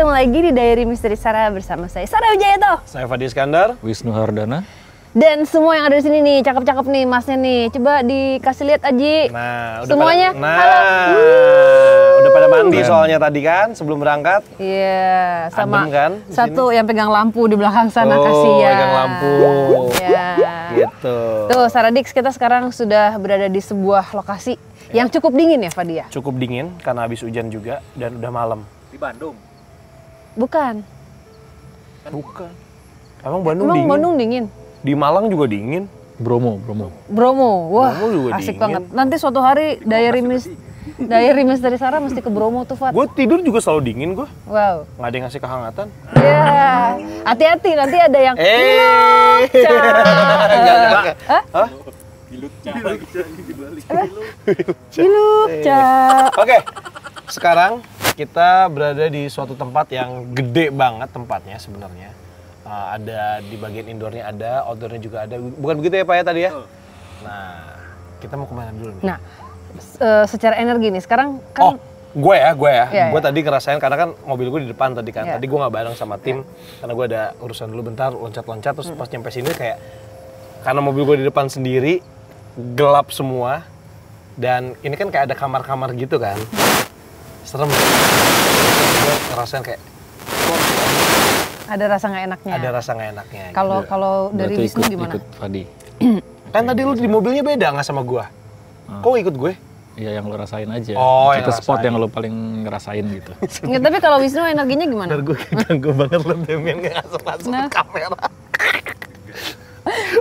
Ketemu lagi di Diary Misteri Sarah bersama saya, Sarah Wijayanto. Saya Fadi Iskandar. Wisnu Hardana. Dan semua yang ada di sini nih, cakep-cakep nih masnya nih. Coba dikasih lihat Aji. Nah, udah semuanya. halo. Udah pada mandi soalnya tadi kan sebelum berangkat. Iya, sama Adem kan, satu yang pegang lampu di belakang sana, kasihan. Pegang lampu. Ya. Gitu. Tuh, Sarah Dix, kita sekarang sudah berada di sebuah lokasi yang cukup dingin ya, Fadia? Cukup dingin karena habis hujan juga dan udah malam. Di Bandung. Bukan. Bukan. Emang Bandung Emang dingin? Bandung dingin? Di Malang juga dingin. Bromo. Bromo, wah Bromo juga asik dingin. banget. Nanti suatu hari Diary Misteri Sarah mesti ke Bromo tuh, Fat. Gue tidur juga selalu dingin gue. Wow. Nggak ada yang ngasih kehangatan. Ya, hati-hati nanti ada yang Hah? Ilukca. Oke, sekarang kita berada di suatu tempat yang gede banget tempatnya sebenarnya. Ada di bagian indoornya ada, outdoornya juga ada. Bukan begitu ya Pak ya tadi ya? Nah, kita mau kemana dulu nih? Nah, secara energi nih sekarang kan. Oh, gue ya. Iya, Gue iya. tadi ngerasain karena kan mobil gue di depan tadi kan. Iya. Tadi gue nggak bareng sama tim karena gue ada urusan dulu bentar, loncat-loncat terus pas nyampe sini kayak karena mobil gue di depan sendiri gelap semua dan ini kan kayak ada kamar-kamar gitu kan. Serem. Gue ngerasain kayak Ada rasa nggak enaknya. ada rasa nggak enaknya. Kalau dari Berarti Wisnu gimana? ikut Fadi. Kan tadi lu di mobilnya beda nggak sama gua? Kok ikut gue? Iya yang lo rasain aja. Oh, yang itu spot rasain. yang lo paling ngerasain gitu. Nggak, tapi kalau Wisnu energinya gimana? Ntar gue ganggu banget lo Demian nggak masuk Nah. ke kamera.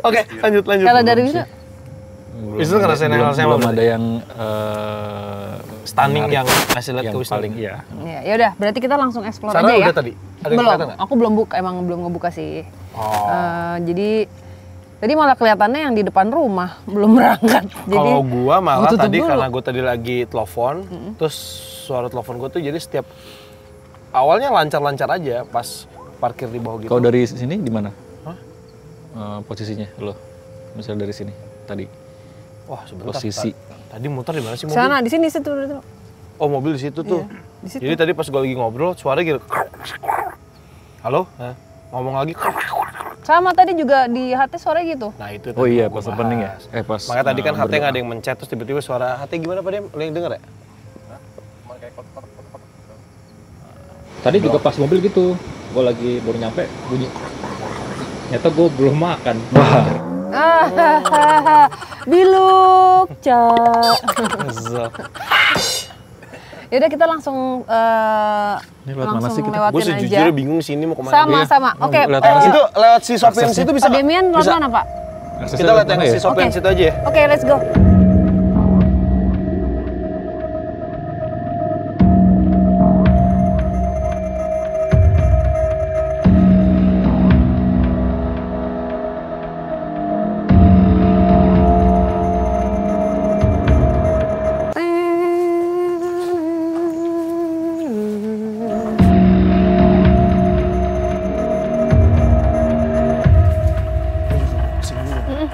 Oke, lanjut. Kalau dari Wisnu? Wisnu ngerasain hal sama belum berarti? ada yang Stunning menarik, yang ngasih lihat yang ke Wisnu. paling iya. Ya udah, berarti kita langsung explore Sarah aja ya. udah tadi? Ada yang Belum, kelihatan nggak? aku belum buka, emang belum ngebuka sih. Oh. Jadi tadi malah kelihatannya yang di depan rumah belum berangkat. Jadi Kalau gua malah tutup tadi dulu. karena gua tadi lagi telepon, terus suara telepon gua tuh jadi setiap awalnya lancar-lancar aja pas parkir di bawah gitu. Kau dari sini di mana? Hah? Posisinya lo? Misalnya dari sini tadi. Wah, sebentar. Posisi. Tadi muter di mana sih mobil? sana di sini situ. Oh, mobil di situ tuh. Iya, di situ. Jadi tadi pas gue lagi ngobrol, suara gitu. Halo? Hah? Ngomong lagi. Sama tadi juga di HT sore gitu. Nah, itu Oh tadi iya mau gua pas opening ya? bahas. Pas. Makanya tadi kan HT berdoa. nggak ada yang mencet, terus tiba-tiba suara HT gimana Pak Dem? Lo yang denger ya? Tadi juga pas mobil gitu, gue lagi baru nyampe bunyi. Ternyata gue belum makan. Wah. Biluk, Cak. Zap. Yaudah kita langsung Ini lewat mana sih kita? Gue lewatin aja. sejujurnya bingung sini mau kemana. Sama. Oke. Lihat Eh, mana sih? itu lewat si Sofian Aksesnya. situ bisa Pak nggak? Demian lewat Bisa. mana, Pak? Aksesnya Kita lihat lewat yang mana si ya? Sofian Oke. situ aja ya. Oke, let's go.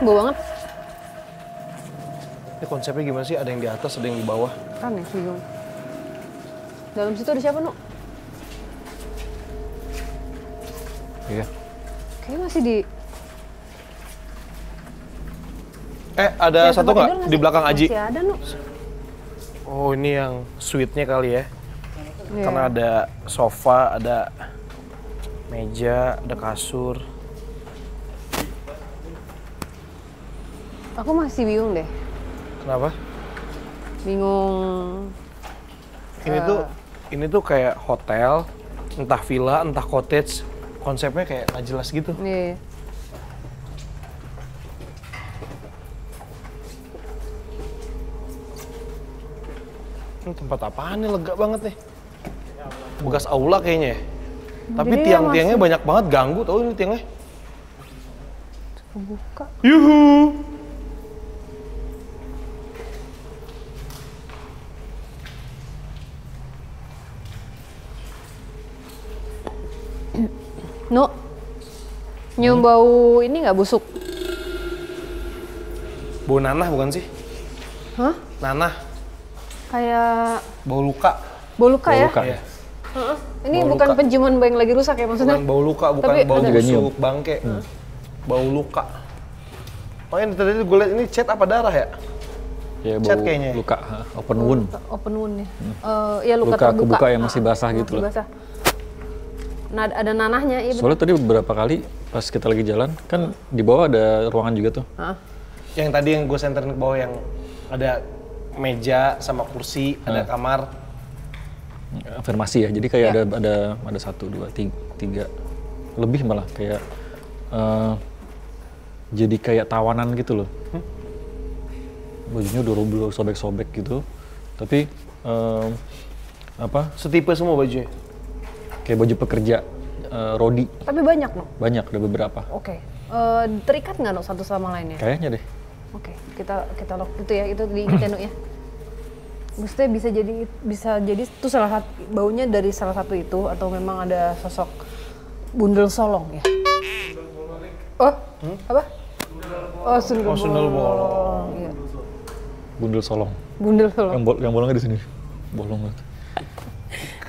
Bau banget. Ini konsepnya gimana sih? Ada yang di atas, ada yang di bawah. Aneh sih, Gung. Dalam situ ada siapa, Nu? Iya. Kayaknya masih di... Ada Ya, satu tempat tidur nggak di sih? belakang Aji? Masih ada, Nu. Oh, ini yang suite-nya kali ya. Iya. Karena ada sofa, ada meja, ada kasur. Aku masih bingung deh. Kenapa? Bingung. Ini tuh kayak hotel, entah villa, entah cottage. Konsepnya kayak nggak jelas gitu. Iya. Ini tempat apaan nih? Lega banget nih. Bekas aula kayaknya ya. Tapi Jadi tiang-tiangnya masih- banyak banget ganggu tau ini tiangnya. Kebuka. Yuhu. Nu, nyium bau ini nggak busuk? Bau nanah bukan sih? Hah? Nanah, Kayak bau luka. bau luka ya? Luka Iya. ya? Ini Bau bukan luka. penciuman yang lagi rusak ya maksudnya? Bukan bau luka, bukan Tapi bau ada- busuk, bangke. Bau luka. Oh ini tadi gue liat ini cat apa darah ya? Ya Cat bau kayaknya. luka, open wound. Open wound ya. Ya luka, Luka terbuka. kebuka yang masih basah gitu loh. Basah. Nah, ada nanahnya, iya bener. Soalnya tadi beberapa kali pas kita lagi jalan, kan di bawah ada ruangan juga tuh. Hah? Yang tadi yang gue senterin ke bawah yang ada meja sama kursi, ada kamar. Afirmasi ya, jadi kayak ada 1, 2, 3, lebih malah kayak jadi kayak tawanan gitu loh. Bajunya udah sobek-sobek gitu, tapi apa? Setipe semua bajunya. Kayak baju pekerja rodi, Tapi banyak no. banyak ada beberapa. Oke. Terikat nggak no satu sama lainnya? Kayaknya deh. Oke, kita lock itu ya, itu diingetin no ya. Maksudnya bisa jadi itu salah satu baunya dari salah satu itu atau memang ada sosok bundel solong ya? Oh, apa? Oh, sundel sundel bolong. Iya. Bundel solong. Bundel solong. Yang bolongnya di sini. Bolong banget.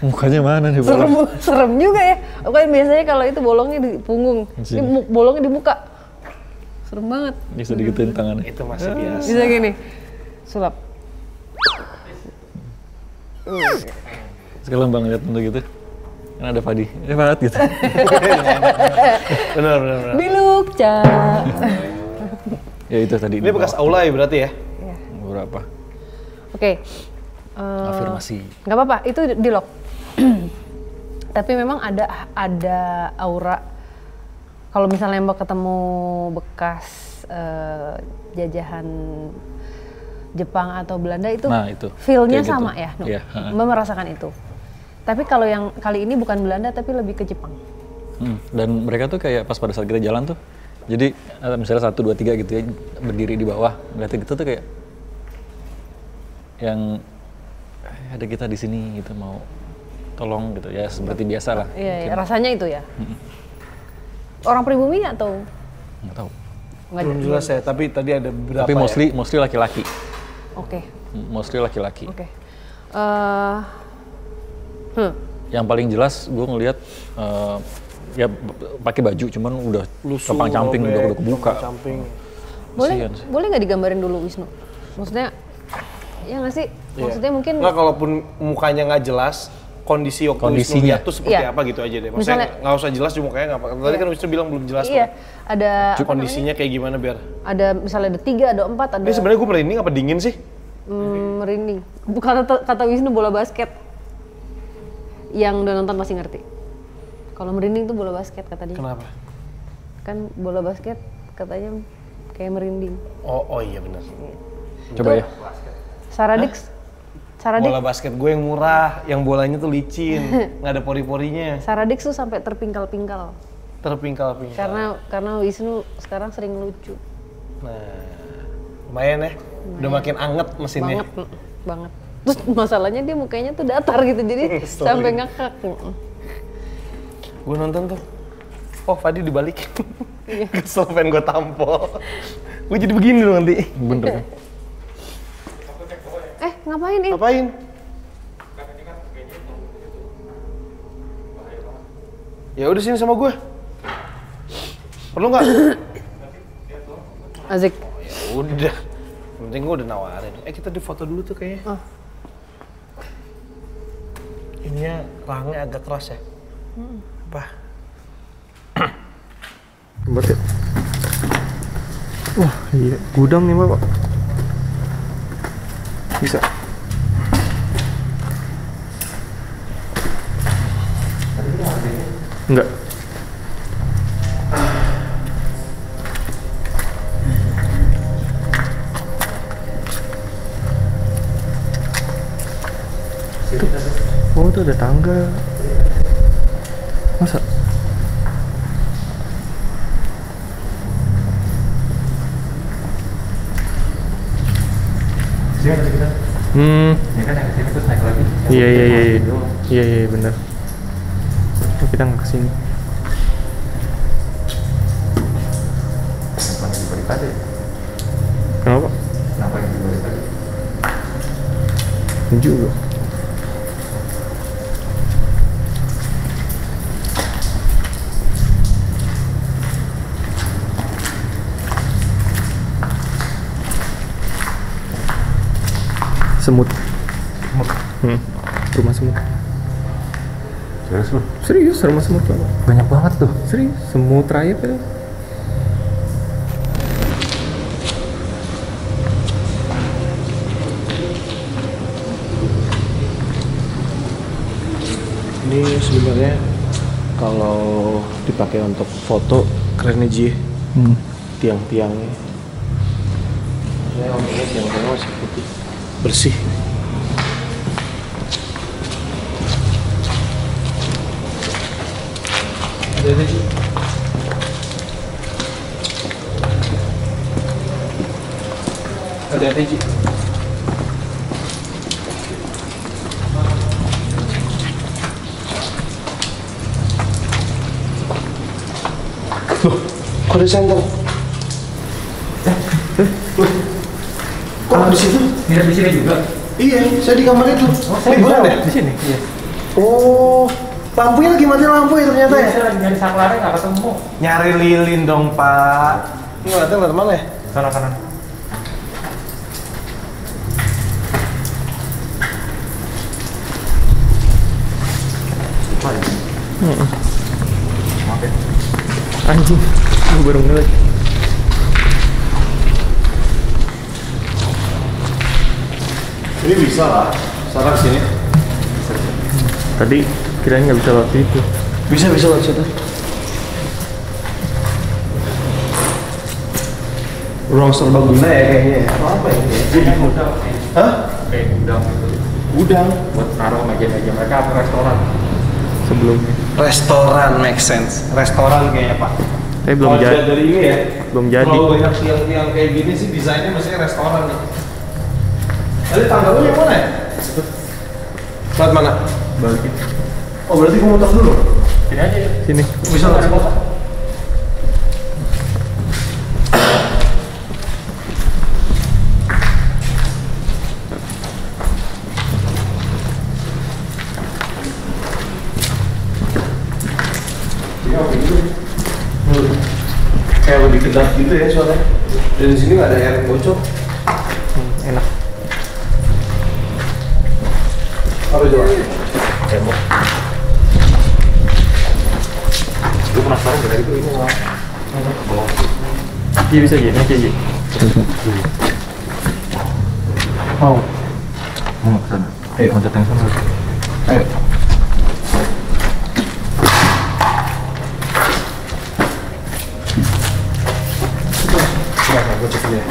Mukanya mana nih Serem, bolong? serem juga ya. Kan biasanya kalau itu bolongnya di punggung, Sini. ini bolongnya di muka. Serem banget. Bisa digituin tangannya. Itu masih biasa. Bisa gini, sulap. Sekarang bang lihat bentuk gitu. Kan ada padi. Pat gitu. Benar. Biluk, Cak. Ya itu tadi. Ini bekas aula ya berarti ya? Iya. Beberapa. Oke. Afirmasi. Nggak apa-apa, itu di lock. Tapi memang ada aura. Kalau misalnya Mbak ketemu bekas jajahan Jepang atau Belanda itu, Nah, itu. feel-nya Kayak gitu. sama ya, no? Iya, Mbak merasakan itu. Tapi kalau yang kali ini bukan Belanda tapi lebih ke Jepang. Dan mereka tuh kayak pas pada saat kita jalan tuh, jadi misalnya 1, 2, 3 gitu ya, berdiri di bawah, ngeliatin gitu tuh kayak yang ada kita di sini gitu mau tolong gitu ya seperti biasa lah. Iya, ya, rasanya itu ya. Orang pribumi atau Nggak tahu. nggak? Belum jelas ya, tapi tadi ada beberapa Tapi mostly laki-laki. Oke, Mostly laki-laki. oke. Yang paling jelas gue ngelihat ya pakai baju cuman udah Lusuh, kepang camping robek, udah kebuka. kepang camping. Boleh, Kasihan sih. boleh nggak digambarin dulu Wisnu? Maksudnya, ya nggak sih? Maksudnya mungkin Nggak, kalaupun mukanya nggak jelas, kondisi waktu Wisnu Kondisinya. lihat tuh seperti Iya. apa gitu aja deh. Maksudnya Misalnya- nggak usah jelas di mukanya nggak apa. Tadi kan Wisnu bilang belum jelas iya, tuh. ada apa namanya? Kondisinya kayak gimana biar. Ada misalnya ada 3, ada 4, ada Ini sebenarnya gue merinding apa dingin sih? merinding. Kata Wisnu bola basket. Yang udah nonton pasti ngerti. Kalau merinding tuh bola basket kata dia. Kenapa? Kan bola basket katanya kayak merinding. Oh iya benar. Coba ya. Saradix. Saradix. Bola basket gue yang murah, yang bolanya tuh licin, nggak ada pori-porinya, Saradix tuh sampai terpingkal-pingkal. terpingkal-pingkal. Karena Wisnu sekarang sering lucu. Nah, lumayan ya. Udah makin anget mesinnya. Banget, banget. Terus masalahnya dia mukanya tuh datar gitu, jadi Story. sampai ngakak. Gue nonton tuh, oh Fadi dibalikin. Kesel pengen gue tampol. Gue jadi begini loh nanti. Bener. Ngapain ini? Ngapain? Ya udah sini sama gue. Perlu nggak? Azik. Ya udah. Yang penting gue udah nawarin. Kita di foto dulu tuh kayaknya. Oh. Ininya rahangnya agak keras ya. Apa? Berarti. Wah iya, gudang nih Bapak. Bisa. Enggak. Oh itu ada tangga. Masa? Ya kan yang kesini terus naik lagi. Iya benar. Oh, kita nggak kesini. Kenapa yang dibalik tadi? Kenapa? Kenapa yang dibalik tadi? Juga. Semut. Rumah semut. Serius lu? Serius, rumah semut Bapak. Banyak banget tuh. Serius, semut rayap ya. Ini sebenarnya kalau dipakai untuk foto keren nih Ji. Tiang-tiangnya. Saya untungnya tiang-tiangnya masih putih, bersih. Ada Ji. Ada Ji. Loh, kok ada senter? Kok di situ? Nginep di sini juga. Iya, saya di kamar itu. Liburan ya? Di sini. Iya. Oh, lampunya lagi mati lampu ya ternyata ya? Saya lagi nyari saklarnya nggak ketemu. Nyari lilin dong, Pak. Ini ngeliatnya ngeliat mana ya? Sana kanan. Anjing, gue baru ngeliat. Ini bisa lah, sarang sini. Tadi kirain nggak bisa lewat itu. Bisa lewat situ. Ruang serbaguna ya kayaknya. Apa ini? Jadi gudang. Hah? Kayak gudang itu. Gudang. Buat naruh meja-meja mereka atau restoran. Sebelumnya. Restoran make sense. Restoran kayaknya Pak. Tapi belum Kalau jadi. dilihat dari ini ya. Belum jadi. Kalau banyak tiang-tiang kayak gini sih desainnya mestinya restoran nih. Tadi tangga lu yang mana ya? Lewat mana? Balik. Oh berarti gua muter dulu. Sini aja. Sini. Bisa lewat sini. Kayak lebih kedap gitu ya soalnya. Dan di sini nggak ada air yang bocor. Enak. Apa itu? Cebok. Gue penasaran dari itu ini nggak. Iya bisa gini aja gini. Mau ke sana. Ayo, loncat yang sana. Ayo. Coba gue cek dulu ya.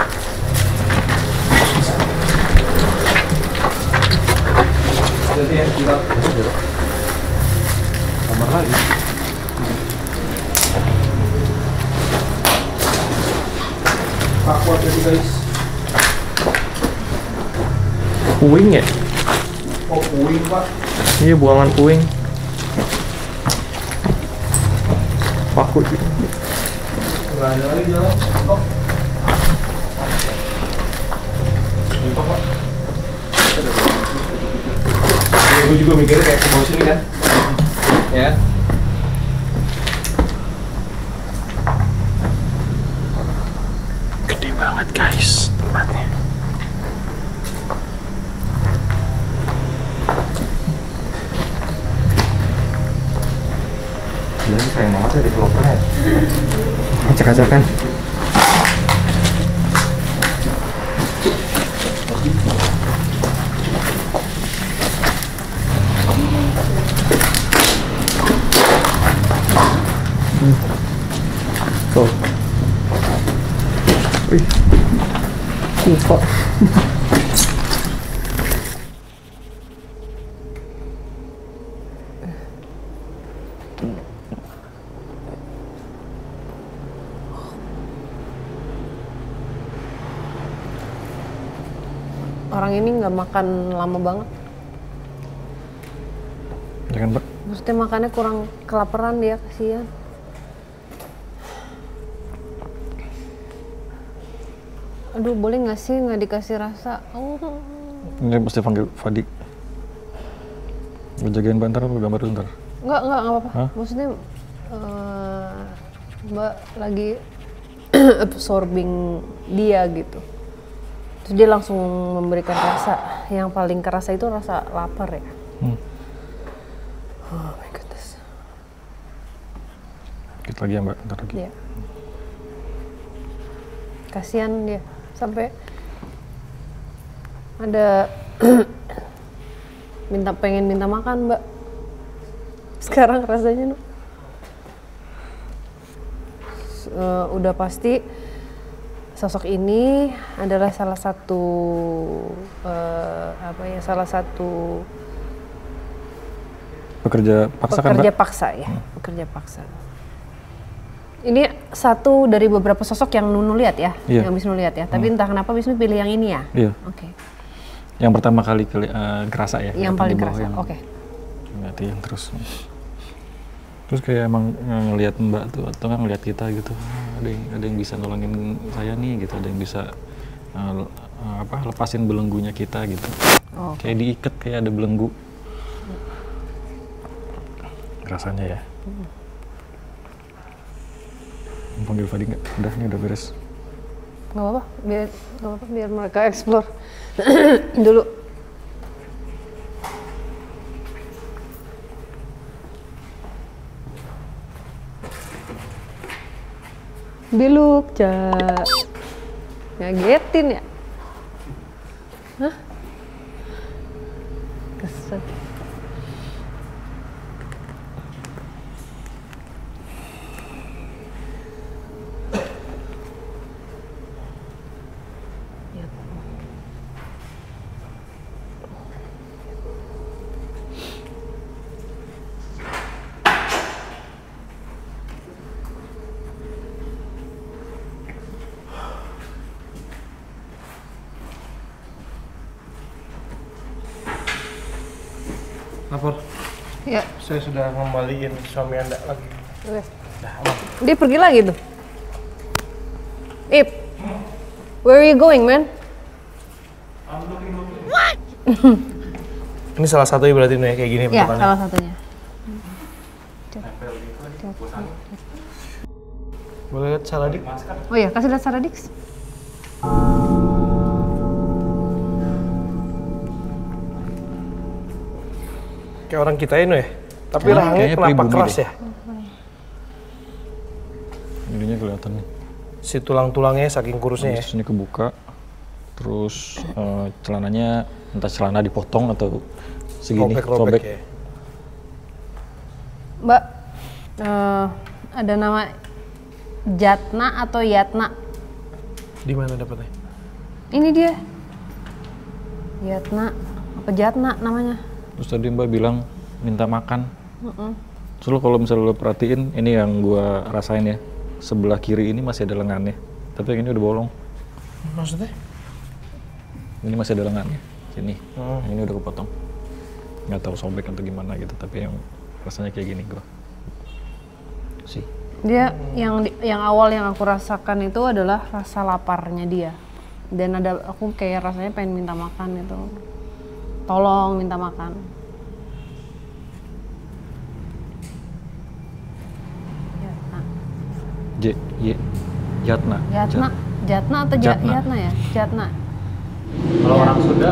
Jadi ya, kita kamar lagi. Aqua tadi guys. Puing ya? Oh puing Pak. Iya buangan puing. Paku sih. Nggak ada lagi jalan. Stop. Stop Pak. Ya, gue juga mikirnya kayak ke bawah sini kan. Ya. Gede banget guys tempatnya. Ini sayang banget ya developernya. Acak-acakan. Tuh. Wih. Lupa. Orang ini nggak makan lama banget. Ya kan, Pak? Maksudnya makannya kurang kelaparan dia, kasihan. Aduh, boleh nggak sih nggak dikasih rasa? Oh. Ini mesti panggil Fadi. Gue jagain bentar, gue gambar dulu ntar. Nggak apa-apa. Hah? Maksudnya Mbak lagi absorbing dia gitu. Terus dia langsung memberikan rasa. yang paling kerasa itu rasa lapar ya. Oh my goodness. Dikit lagi ya Mbak, ntar lagi. Iya. Kasihan dia sampai ada pengen minta makan Mbak. Sekarang rasanya udah pasti sosok ini adalah salah satu salah satu Pekerja paksa kan Mbak? pekerja paksa ya, pekerja paksa. Ini satu dari beberapa sosok yang Nunu lihat ya, Iya. yang Wisnu lihat ya. Tapi entah kenapa Wisnu pilih yang ini ya. Iya. Oke. Yang pertama kali kerasa ya? Yang kelihatan paling di bawah kerasa. yang- Oke. Ngeliatin terus. Terus kayak emang ngelihat Mbak tuh atau nggak ngelihat kita gitu. Ada yang bisa nolongin saya nih gitu, ada yang bisa lepasin belenggunya kita gitu. Oh, Kayak diikat kayak ada belenggu. Rasanya ya. Panggil Fadi nggak? Udah, ini udah beres. nggak apa-apa, biar mereka explore dulu. Biluk, Cak. Ngagetin ya? Hah? Kesel. Lapor. Ya, Saya sudah ngembaliin suami Anda lagi. oke. Dia pergi lagi tuh. Ip, where are you going, man? Ini salah satu berarti nih kayak gini Ya, bentukannya. salah satunya. Boleh lihat Saladik? Oh iya, kasih lihat Saradix. Kayak orang kita ini ya. Tapi rahangnya Kayaknya kenapa pribumi keras deh. ya? Ininya kelihatan nih. Si tulang-tulangnya saking kurusnya ya. Terus ini kebuka. Terus celananya entah celana dipotong atau segini Robek-robek sobek. ya. Mbak, ada nama Jatna atau Yatna? Di mana dapetnya? Ini dia. Yatna, apa Jatna namanya? Terus tadi Mbak bilang minta makan. Terus lo kalau misalnya lo perhatiin, ini yang gua rasain ya. Sebelah kiri ini masih ada lengannya. Tapi yang ini udah bolong. Maksudnya? Ini masih ada lengannya. Sini. Yang ini udah kepotong. Nggak tahu sobek atau gimana gitu. Tapi yang rasanya kayak gini gua. Sih. Dia yang awal yang aku rasakan itu adalah rasa laparnya dia. Dan aku kayak rasanya pengen minta makan itu. Tolong minta makan. Yatna. Jatna atau Jatna. Yatna ya? Jatna. Kalau orang Sunda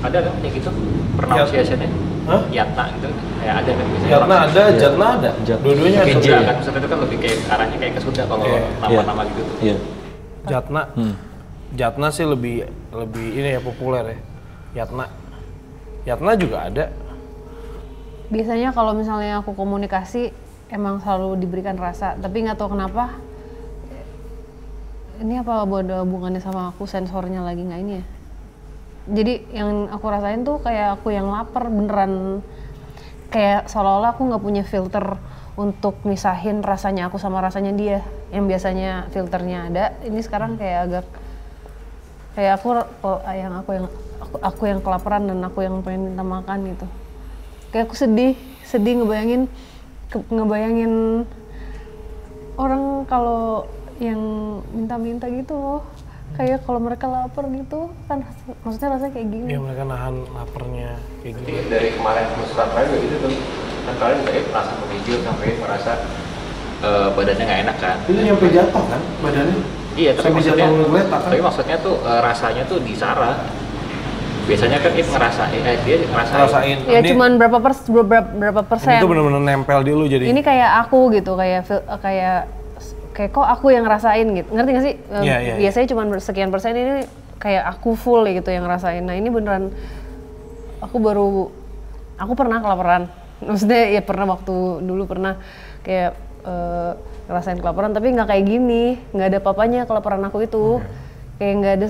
ada kan kayak gitu pronunciation-nya? Hah? Yatna gitu kayak ada kan biasanya. Jatna orang ada, Jatna ada. Dua-duanya ada. Sunda kan Sunda itu kan lebih kayak arahnya kayak ke Sunda kalau Iya. nama-nama gitu tuh. Iya. Jatna. Jatna sih lebih ini ya populer ya. Yatna. Yatna juga ada. Biasanya kalau misalnya aku komunikasi emang selalu diberikan rasa, tapi nggak tahu kenapa. Ini apa ada hubungannya sama aku, sensornya lagi nggak ini ya? Jadi yang aku rasain tuh kayak aku yang lapar beneran, kayak seolah-olah aku nggak punya filter untuk misahin rasanya aku sama rasanya dia. Yang biasanya filternya ada, ini sekarang kayak agak kayak aku yang kelaparan dan aku yang pengen minta makan gitu. Kayak aku sedih ngebayangin orang kalau yang minta-minta gitu loh. Kayak kalau mereka lapar gitu kan maksudnya rasanya kayak gini. Ya mereka nahan laparnya kayak gitu. Jadi dari kemarin musrah juga gitu tuh kan kalian kayak merasa menggigil sampai merasa badannya nggak enak kan. Itu nyampe jatuh kan badannya? Iya, tapi Sampai maksudnya, jatuh ngegeletak kan? tapi maksudnya tuh rasanya tuh di Sarah Biasanya kan dia ngerasain. Ngerasain. Ya Ini- cuman berapa persen. Itu bener-bener nempel di lu jadi. Ini kayak aku gitu, kayak kok aku yang ngerasain gitu. Ngerti gak sih? Iya, iya. Biasanya cuman sekian persen, ini kayak aku full gitu yang ngerasain. Nah, ini beneran aku pernah kelaparan. Maksudnya ya pernah waktu dulu pernah kayak ngerasain kelaparan, tapi nggak kayak gini, nggak ada papanya kelaparan aku itu. Kayak nggak ada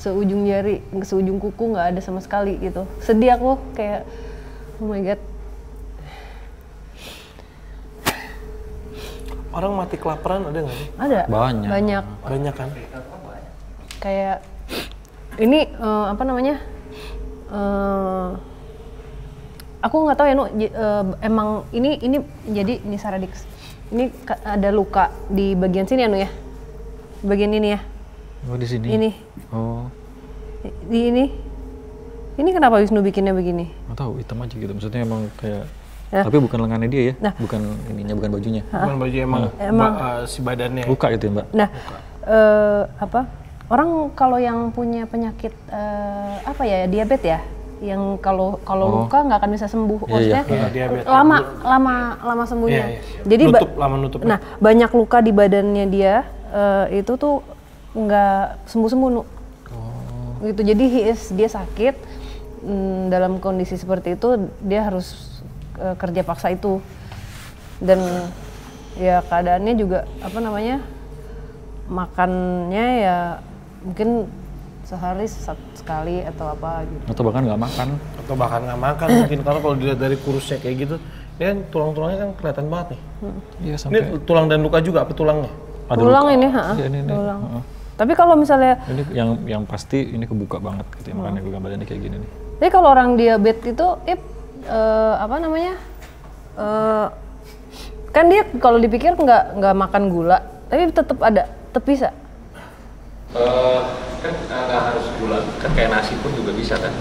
seujung jari, seujung kuku, nggak ada sama sekali gitu. Sedih aku kayak, oh my god. Orang mati kelaparan ada nggak sih? Ada. Banyak. Banyak kan? Kayak ini apa namanya? Aku nggak tahu ya, emang ini jadi ini Saradix. Ini ada luka di bagian sini ya, Nu ya? Bagian ini ya. Oh di sini. Ini. Oh. Di ini. Ini kenapa Wisnu bikinnya begini? Nggak tahu, hitam aja gitu. Maksudnya emang kayak. Ya. Tapi bukan lengannya dia ya. Nah. Bukan ininya, bukan bajunya. Bukan baju Emang. si badannya. Luka gitu ya Mbak. Nah, apa? Orang kalau yang punya penyakit apa ya, diabetes ya, yang kalau luka nggak akan bisa sembuh. Iya, Maksudnya iya, diabetes. lama sembuhnya. Iya, iya. Jadi lama nutupnya. nah, banyak luka di badannya dia itu tuh nggak sembuh-sembuh, Nu. Gitu. Jadi dia sakit, dalam kondisi seperti itu dia harus kerja paksa itu. Dan ya keadaannya juga apa namanya? Makannya ya mungkin sehari sekali atau apa gitu. Atau bahkan nggak makan. Atau bahkan nggak makan mungkin, karena kalau dilihat dari kurusnya kayak gitu, ini kan tulang-tulangnya kan kelihatan banget nih. Iya Ini sampai. tulang dan luka juga apa tulangnya? Ada Tulang luka. ini, Iya, ini. tulang. Heeh. Tapi kalau misalnya, Ini yang pasti ini kebuka banget gitu ya, makanya gue gambarnya kayak gini nih. tapi kalau orang diabetes itu, apa namanya? Kan dia kalau dipikir nggak makan gula, tapi tetap bisa. Kan nggak harus gula, kan kayak nasi pun juga bisa kan.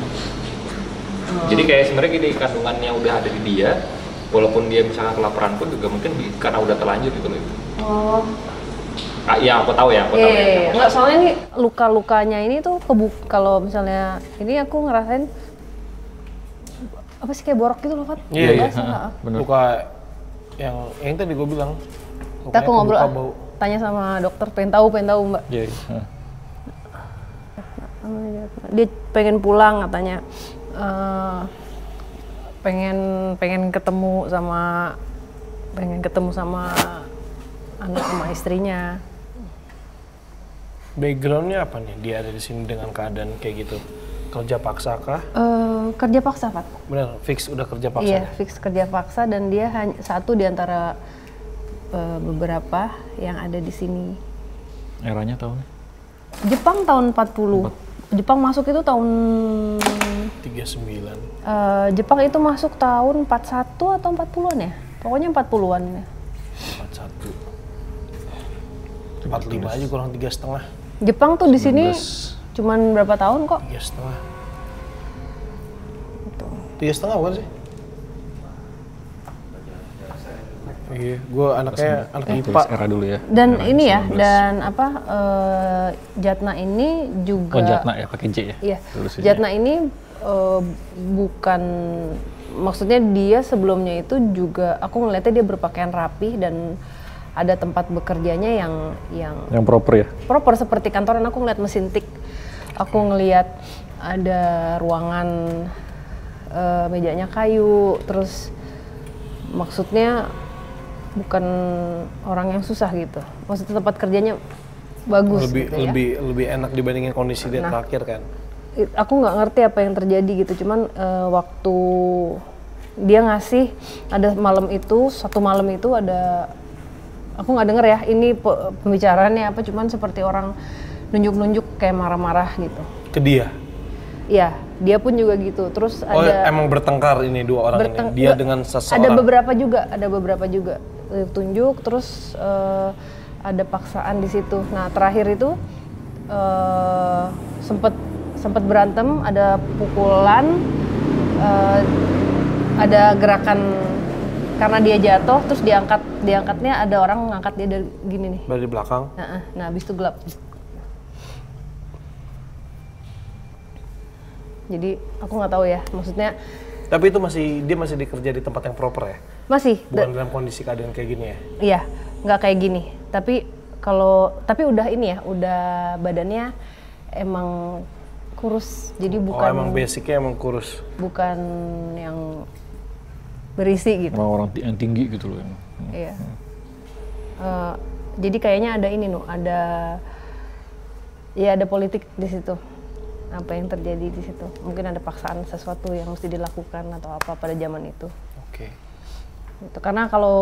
Jadi kayak sebenarnya gini, kandungannya udah ada di dia, walaupun dia misalnya kelaparan pun juga mungkin karena udah terlanjur gitu loh. Oh. Ya aku tahu ya, Iya. Nggak, soalnya ini luka-lukanya ini tuh kalau misalnya ini aku ngerasain apa sih kayak borok gitu loh, Fat? Iya, iya. Bener. Luka yang tadi gue bilang. Kita aku ngobrol, kebuka bau. tanya sama dokter, pengen tahu Mbak. Iya. Heeh. Dia pengen pulang katanya, pengen ketemu sama anak sama istrinya. Backgroundnya apa nih? Dia ada di sini dengan keadaan kayak gitu. Kerja paksa kah? Kerja paksa, Pak. Bener, fix udah kerja paksa. Iya, fix kerja paksa, dan dia hanya satu di antara beberapa yang ada di sini. Eranya tahun? Jepang tahun 40. Jepang masuk itu tahun 39. Jepang itu masuk tahun 41 atau 40-an ya? Pokoknya 40-an ya. 41. 45 aja kurang 3,5. Jepang tuh di sini cuman berapa tahun kok? 3,5. 3,5 bukan sih? Iya, gue anaknya anak IPA. Tulis era dulu ya. Dan Era ini ya, 19. dan apa, Jatna ini juga... Oh Jatna ya, pakai J ya? Iya, Tulisannya. Jatna ini bukan, maksudnya dia sebelumnya itu juga, aku ngeliatnya dia berpakaian rapi dan ada tempat bekerjanya yang proper ya? proper seperti kantoran. Aku ngeliat mesin tik, aku ngeliat ada ruangan mejanya kayu, terus maksudnya bukan orang yang susah gitu. Maksudnya tempat kerjanya bagus Lebih gitu ya. lebih enak dibandingin kondisi dia Nah. terakhir kan. Aku nggak ngerti apa yang terjadi gitu, cuman waktu dia ngasih ada satu malam itu ada, aku nggak denger ya ini pembicaraannya apa, cuman seperti orang nunjuk-nunjuk kayak marah-marah gitu. Ke dia? Iya, dia pun juga gitu. Terus Oh ada emang bertengkar ini dua orang ini? Dia dengan seseorang? ada beberapa juga tunjuk, terus ada paksaan di situ. Nah terakhir itu sempet berantem, ada pukulan, ada gerakan karena dia jatuh, terus diangkatnya ada orang ngangkat dia dari gini nih. Dari belakang? Nah habis itu gelap. Jadi aku nggak tahu ya, maksudnya Tapi itu dia masih dikerja di tempat yang proper ya? masih. Bukan dalam kondisi keadaan kayak gini ya? Iya, nggak kayak gini. Tapi udah ini ya, udah badannya emang kurus. Jadi bukan. Oh emang basicnya emang kurus. Bukan yang berisi gitu. Orang-orang yang tinggi gitu loh. Iya. Jadi kayaknya ada ini ada politik di situ. Apa yang terjadi di situ? Mungkin ada paksaan sesuatu yang mesti dilakukan atau apa pada zaman itu. Oke. Gitu. Karena kalau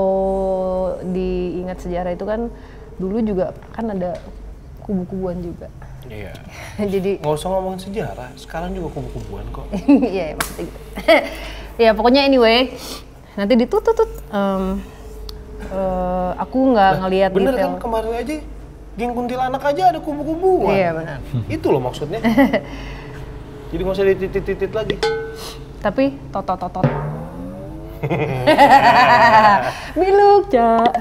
diingat sejarah itu kan dulu juga kan ada kubu-kubuan juga. Iya. Jadi Nggak usah ngomongin sejarah, sekarang juga kubu-kubuan kok. iya maksudnya gitu. Ya pokoknya anyway, nanti ditutut. Aku nggak ngelihat Bener detail. kan kemarin aja, geng kuntilanak aja ada kubu-kubuan. Iya benar. Itu loh maksudnya. Jadi nggak usah dititit-titit lagi. Tapi totot. Biluk, Cak.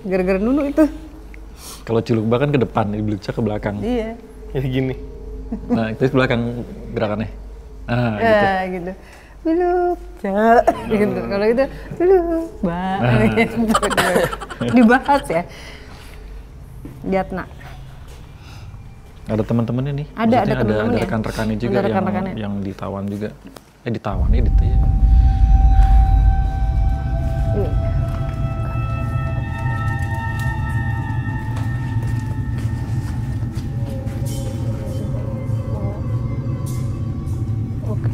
Gara-gara Nunu itu. Kalau Cilukba kan ke depan, Bilukca ke belakang. Iya. Jadi gini. Nah, itu ke belakang gerakannya. Ah, gitu. Gitu. Biluk, Cak. Gitu. Kalau itu, biluk, Mbak. Gitu. Dibahas ya. Lihat nak. Ada teman-temannya nih. Ada Maksudnya teman-temannya. ada rekan-rekannya juga Ada rekan-rekannya. yang ditawan juga. Ditawan ya gitu ya. Oke.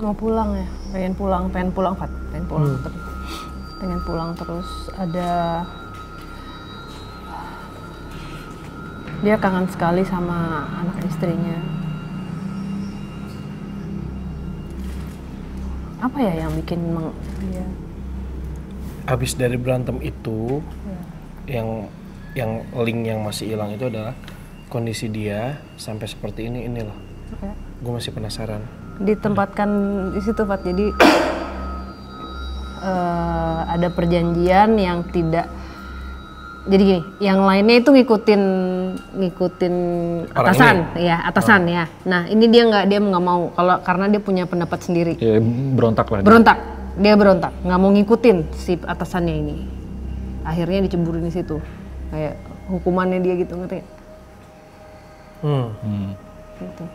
Mau pulang ya, pengen pulang Fat, pengen pulang terus ada dia kangen sekali sama anak istrinya. Apa ya yang bikin dia Habis dari berantem itu, yang link yang masih hilang itu adalah kondisi dia sampai seperti ini loh. Gue masih penasaran. ditempatkan di situ Fat, jadi ada perjanjian yang tidak, jadi gini, yang lainnya itu ngikutin atasan ya. Nah ini dia nggak mau, karena dia punya pendapat sendiri. Ya, berontak lah. Dia berontak, nggak mau ngikutin si atasannya ini. Akhirnya diceburin di situ, kayak hukumannya dia gitu, ngerti nggak? Gitu.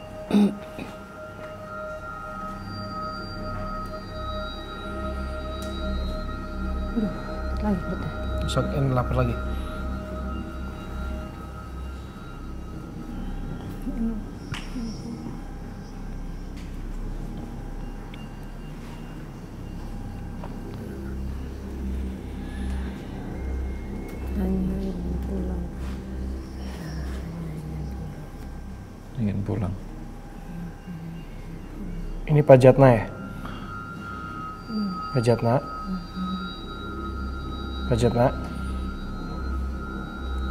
Lagi betul. Ini lapar lagi. Ingin pulang. Ini Pak Jatna ya? Pak Jatna? Pak Jatna?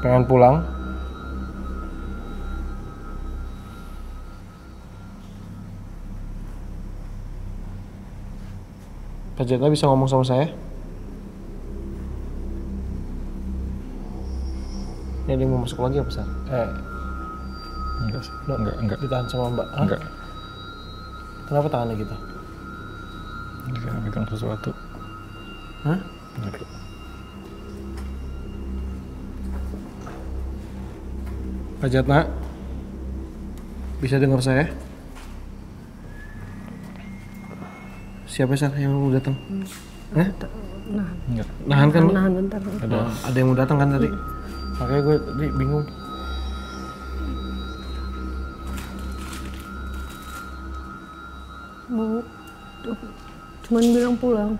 Pengen pulang? Pak Jatna bisa ngomong sama saya? Ini dia mau masuk lagi apa, Sar? Enggak sih. Enggak. Ditahan sama Mbak? Hah? Enggak. Kenapa tangannya gitu? Ini kayak megang sesuatu. Hah? Enggak. Pak Jatna? Bisa dengar saya? Siapa Sar yang mau datang? Hah? Enggak. Nahan kan lu? Nahan bentar. Ada yang mau datang kan tadi? Makanya gue tadi bingung. Mau cuman bilang pulang,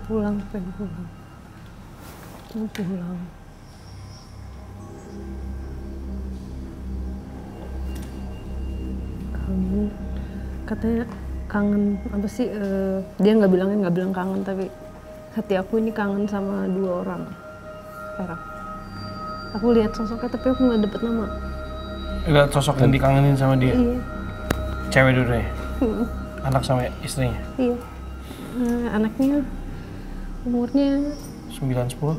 pengen pulang. Mau pulang. Kangen, katanya kangen apa sih? Dia nggak bilang kangen, tapi hati aku ini kangen sama 2 orang. sekarang. Aku lihat sosoknya tapi aku nggak dapet nama. Lihat sosok yang dikangenin sama dia. Iya. Cewek dulu ya? Anak sama istrinya? Iya. Anaknya umurnya 9-10?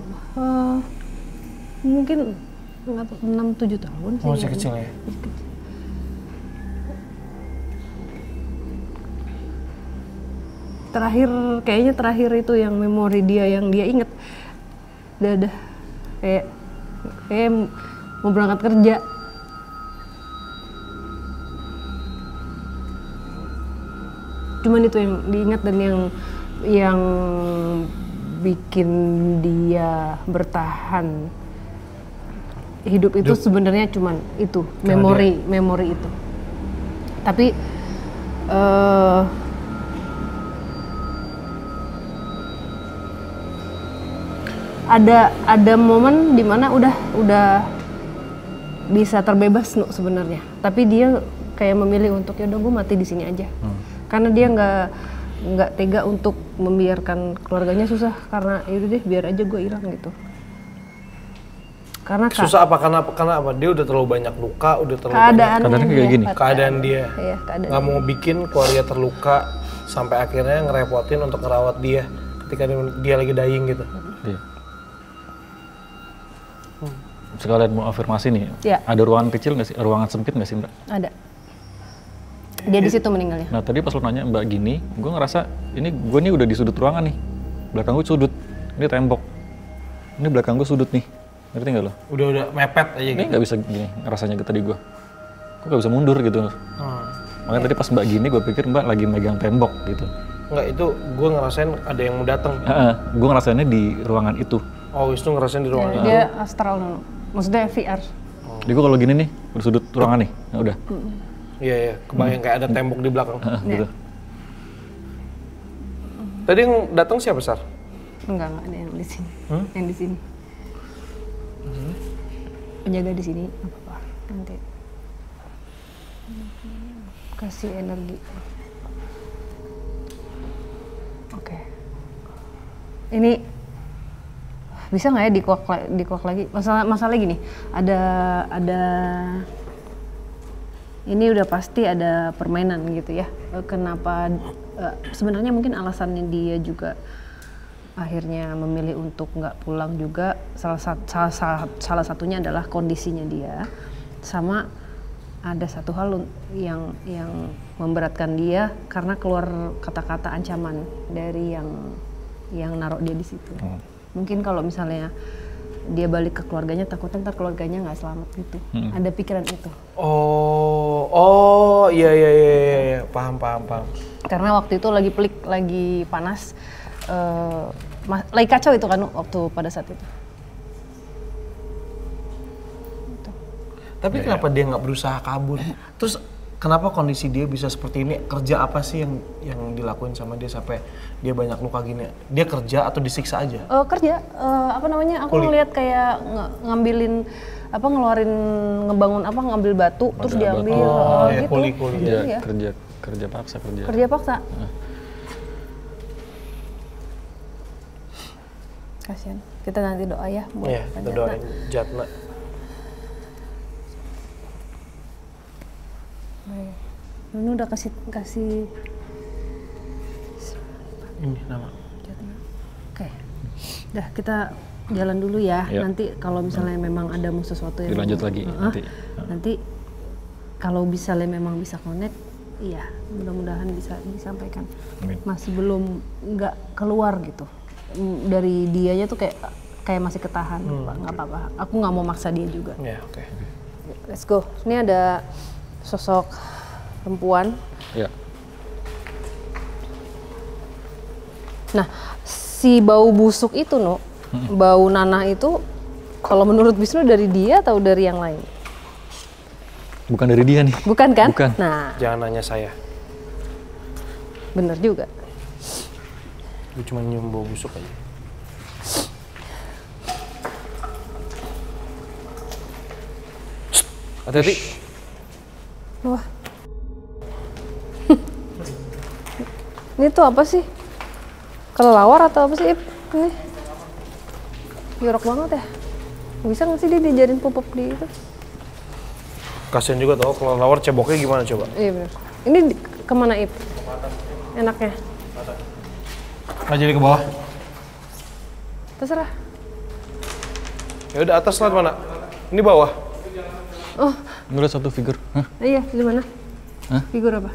mungkin nggak tahu 6-7 tahun sih. Masih kecil ya? Masih kecil. Kayaknya terakhir itu yang memori dia yang dia inget. Udah kayak mau berangkat kerja. Cuman itu yang diingat dan yang bikin dia bertahan hidup itu sebenarnya cuman itu memori itu. Tapi ada momen dimana udah bisa terbebas sebenarnya, tapi dia kayak memilih untuk ya udah gue mati di sini aja, karena dia nggak tega untuk membiarkan keluarganya susah, karena yaudah deh biar aja gue hilang gitu. Karena susah apa karena apa? Dia udah terlalu banyak luka, udah terlalu keadaannya kayak gini. Keadaan dia. Iya, nggak mau bikin keluarga terluka sampai akhirnya ngerepotin untuk ngerawat dia ketika dia lagi dying gitu. Iya. Sekalian mau afirmasi nih, ya. Ada ruangan kecil nggak sih, ruangan sempit nggak sih Mbak? Ada. Dia di situ meninggalnya. Nah tadi pas lo nanya Mbak gini, gue ngerasa ini gue nih udah di sudut ruangan nih, belakang gue sudut, ini tembok, ini belakang gue sudut nih, ngerti nggak lo? Udah mepet aja gitu. Ini nggak bisa gini rasanya ke tadi gue nggak bisa mundur gitu. Makanya tadi pas Mbak gini, gue pikir Mbak lagi megang tembok gitu. Enggak, itu gue ngerasain ada yang mau datang. Gue ngerasainnya di ruangan itu. Oh, Wisnu ngerasain di ruangan itu. Dia astral dulu. Maksudnya VR. Jadi gue kalau gini nih, udah sudut ruangan nih, nah udah. Iya, kebayang kayak ada tembok di belakang. Gitu. Tadi yang datang siapa, Sar? Enggak ada yang di sini. Yang di sini. Penjaga di sini, nggak apa-apa. Nanti kasih energi. Oke. Ini bisa nggak ya dikuak lagi? Masalah gini, ada ini udah pasti ada permainan gitu ya. Kenapa sebenarnya mungkin alasannya dia juga akhirnya memilih untuk nggak pulang juga salah satunya adalah kondisinya dia, sama ada satu hal yang memberatkan dia karena keluar kata-kata ancaman dari yang naruh dia di situ. Mungkin kalau misalnya dia balik ke keluarganya, takutnya ntar keluarganya nggak selamat gitu. Ada pikiran itu. Oh, iya, paham. Karena waktu itu lagi pelik, lagi panas, lagi kacau itu kan waktu pada saat itu. Tapi kenapa dia nggak berusaha kabur? Terus kenapa kondisi dia bisa seperti ini? Kerja apa sih yang dilakuin sama dia sampai dia banyak luka gini? Dia kerja atau disiksa aja? Kerja, aku ngeliat kayak ngambilin ngebangun batu terus diambil gitu. Kuli. Iya. Kerja paksa. Kerja paksa. Kasian. Kita nanti doa ya buat kita doain Jatna. Ini udah kasih ini nama. Oke. Udah kita jalan dulu ya. Yuk. Nanti kalau misalnya memang ada sesuatu yang dilanjut lagi nanti kalau misalnya memang bisa connect, iya mudah-mudahan bisa disampaikan. Amin. Masih belum nggak keluar gitu dari dianya tuh kayak masih ketahan. Nggak apa-apa. Aku nggak mau maksa dia juga. Ya, oke. Let's go. Ini ada sosok perempuan. Ya. Nah, si bau busuk itu, bau nanah itu, kalau menurut Wisnu dari dia atau dari yang lain? Bukan dari dia nih. Bukan kan? Bukan. Nah, Jangan nanya saya. bener juga. Gue cuma nyium bau busuk aja. Hati-hati. Wah. Ini tuh apa sih? Kelelawar atau apa sih, Ip? Ini jorok banget ya. Bisa nggak sih dia diajarin pop-up di itu? Kasian juga tau kelelawar ceboknya gimana coba. Iya benar. Ini kemana Ip? Enaknya? Nggak jadi ke bawah. Terserah. Ya udah atas lah mana? Ini bawah. Oh, Ngeliat satu figur. Hah? iya di mana? Hah? Figur apa?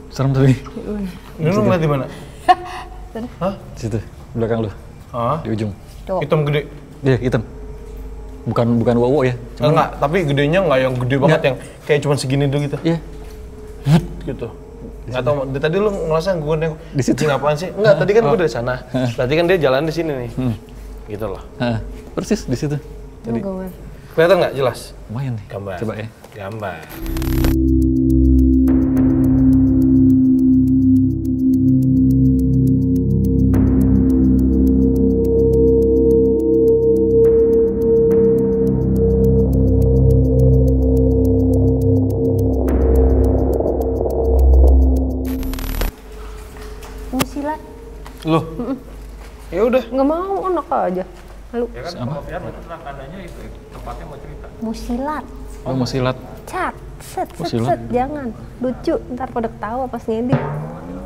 Serem tapi. Ini lu ngeliat di mana? Hah? Di situ, belakang lu, Hah? di ujung. Cowok. Hitam gede. Iya, hitam. Bukan wowo ya. Enggak, tapi gedenya enggak yang gede banget yang kayak cuma segini doang gitu. Iya. Gitu. Enggak tahu tadi lu ngerasa gue nengok Di situ. "Ini apaan sih?" Enggak, tadi kan gue dari sana. Berarti kan dia jalan di sini nih. Gitu loh. Hah, persis di situ. Tadi. Tunggu, Mas. Kelihatan nggak jelas? Lumayan nih. Gambar. Coba ya. Gambar. Musilat. Loh. Ya udah. Nggak mau, enak aja. Lalu Ya kan kalau VR itu tandanya itu tempatnya mau cerita. musilat. Oh, mau silat. Cat, set, Musilat. jangan. Lucu, ntar pada ketawa pas ngedit.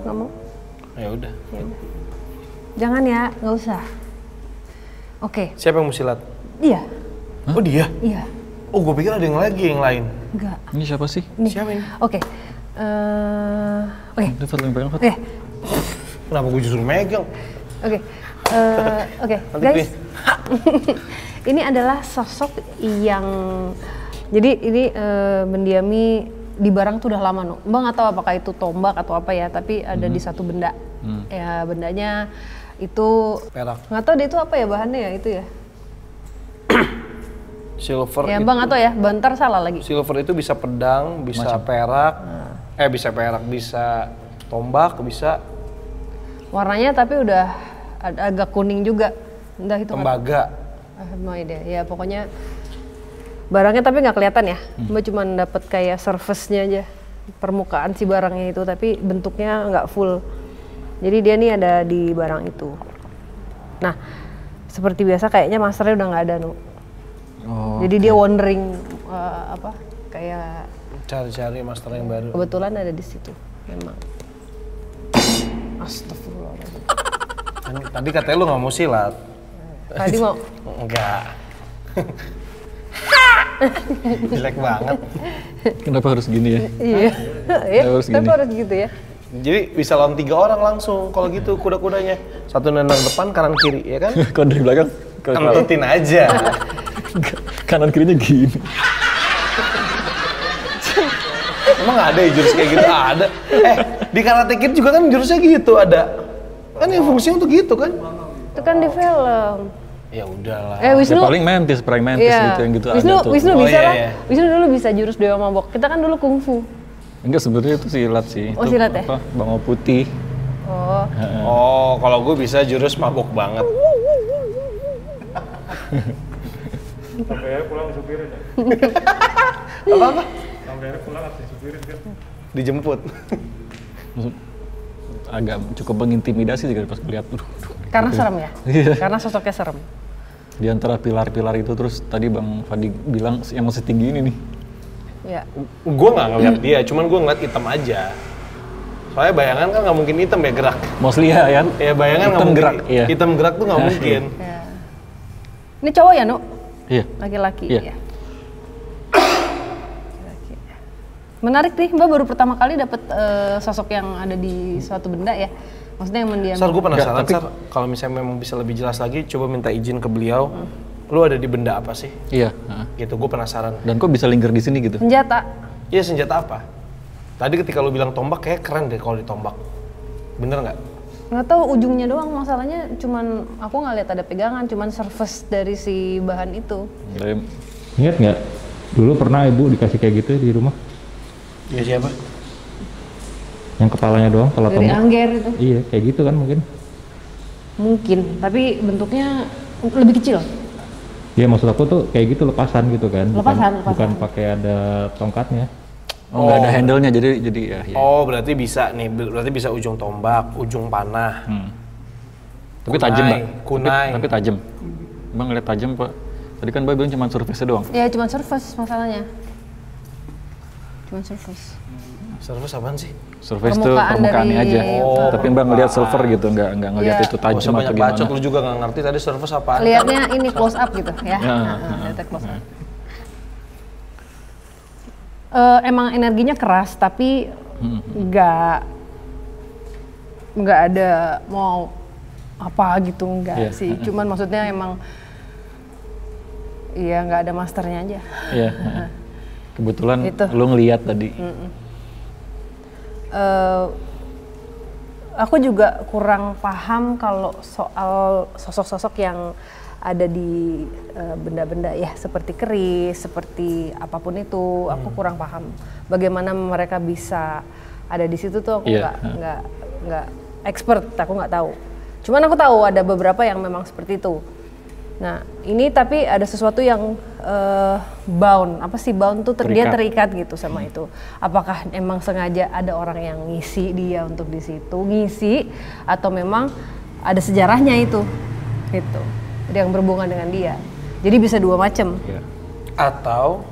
Nggak mau. Ya udah. Ya udah. Jangan ya, nggak usah. Oke, Siapa yang mau silat? iya, Oh dia. iya, Oh gue pikir ada yang lagi yang lain. enggak. Ini siapa sih? Nih. Siapa ini? Oke, oke, Itu Fat yang pegang Fat. oke, Kenapa gue justru megang? oke, oke, Nanti guys. Ini adalah sosok yang, jadi ini mendiami di barang tuh udah lama no. Mbak nggak tahu apakah itu tombak atau apa ya, tapi ada di satu benda. Ya bendanya itu Perak. nggak tahu deh itu apa ya bahannya ya itu ya. Silver Ya itu. Mbak nggak tahu ya, bentar salah lagi. Silver itu bisa pedang, bisa perak. Bisa perak, bisa tombak, bisa Warnanya tapi udah agak kuning juga. Entah itu tembaga. mau ide. Ya pokoknya barangnya tapi nggak kelihatan ya. Mbak cuma dapat kayak surface-nya aja, permukaan si barangnya itu, tapi bentuknya nggak full. Jadi dia nih ada di barang itu. Nah, seperti biasa kayaknya masternya udah nggak ada nu. Oh. Jadi dia wondering kayak Cari-cari master yang baru. kebetulan ada di situ memang. Astagfirullahaladzim. Tadi katanya lu nggak mau silat. Tadi mau Enggak. Jelek banget. Kenapa harus gini ya? iya. Ya, Harus tapi gini. harus gitu ya. Jadi bisa lawan 3 orang langsung kalau gitu kuda-kudanya. Satu nendang depan, kanan kiri, ya kan? Kalau dari belakang, Kentutin aja. kanan kirinya gini. Emang nggak ada ya jurus kayak gitu? Ada. Di Karate Kid juga kan jurusnya gitu ada. Kan yang fungsinya untuk gitu kan? Itu kan di film. Ya udahlah. Wisnu. Ya paling mantis gitu yang gitu Wisnu, ada tuh. Wisnu Oh, bisa iya, lah. iya. Wisnu dulu bisa jurus Dewa Mabok. Kita kan dulu kungfu. Enggak, sebenarnya itu silat sih. Oh, Itu silat ya? apa? Bangau putih. Oh, Oh, kalau gue bisa jurus mabok banget. Sampai akhirnya pulang disupirin ya. Apa-apa? Sampai akhirnya pulang harus disupirin kan. Dijemput. Agak cukup mengintimidasi juga pas lihat. karena serem ya? Iya. Karena sosoknya serem. Di antara pilar-pilar itu terus tadi Bang Fadi bilang yang masih tinggi ini nih. Ya. Gue nggak ngeliat dia, cuman gue ngeliat hitam aja. Soalnya bayangan kan nggak mungkin hitam ya gerak. Mostly ya kan? Ya bayangan nggak Hitam mungkin. gerak, iya. Hitam gerak tuh nggak mungkin. Ya. Ini cowok ya, Nu? Iya. Laki-laki Iya. ya. Laki-laki. Menarik nih, Mbak baru pertama kali dapet sosok yang ada di suatu benda ya. Maksudnya yang mendiam. Sar, gue penasaran, Nggak, tapi- Sar. Kalau misalnya memang bisa lebih jelas lagi, coba minta izin ke beliau. Lu ada di benda apa sih? Iya. heeh. Gitu, gue penasaran. Dan kok bisa linger di sini gitu? Senjata. Iya, senjata apa? Tadi ketika lu bilang tombak, kayak keren deh kalau ditombak. Bener nggak? Nggak tahu ujungnya doang, masalahnya cuman aku nggak lihat ada pegangan, cuman surface dari si bahan itu. Dari- Ingat nggak? Dulu pernah ibu dikasih kayak gitu di rumah? Ya siapa? Yang kepalanya doang kalau Dari tombak. Angger itu. Iya, kayak gitu kan mungkin. Mungkin, tapi bentuknya lebih kecil. Iya, maksud aku tuh kayak gitu lepasan gitu kan. Lepasan, lepasan. Bukan pakai ada tongkatnya. Oh, nggak ada handle-nya jadi ya. ya. Oh, berarti bisa nih. Berarti bisa ujung tombak, ujung panah. Tapi tajam, Mbak. Kunai. Tapi tajam. Bang ngeliat tajam, Pak. Tadi kan Mbak bilang cuma surface doang. Ya cuma surface masalahnya. Cuma surface. Service apaan sih? Surface tuh Permukaan permukaannya dari- aja. Tapi Mbak ngelihat silver gitu, nggak ngelihat Iya. itu Gak tajam usah atau banyak gimana. bacot, lu juga gak ngerti tadi service apaan. Lihatnya ini close up gitu ya. Ya, Lihatnya close up. Emang energinya keras tapi nggak ada mau apa gitu nggak Iya. sih. Cuman maksudnya emang iya nggak ada masternya aja. Iya. Kebetulan Gitu. lu ngelihat tadi. Aku juga kurang paham kalau soal sosok-sosok yang ada di benda-benda ya seperti keris, seperti apapun itu, aku kurang paham bagaimana mereka bisa ada di situ tuh aku Iya. nggak expert, aku nggak tahu. Cuman aku tahu ada beberapa yang memang seperti itu. Nah ini tapi ada sesuatu yang bound, apa sih bound tuh dia terikat gitu sama itu. Apakah emang sengaja ada orang yang ngisi dia untuk di situ, ngisi atau memang ada sejarahnya itu, gitu. Ada yang berhubungan dengan dia. Jadi bisa dua macam. Iya. Atau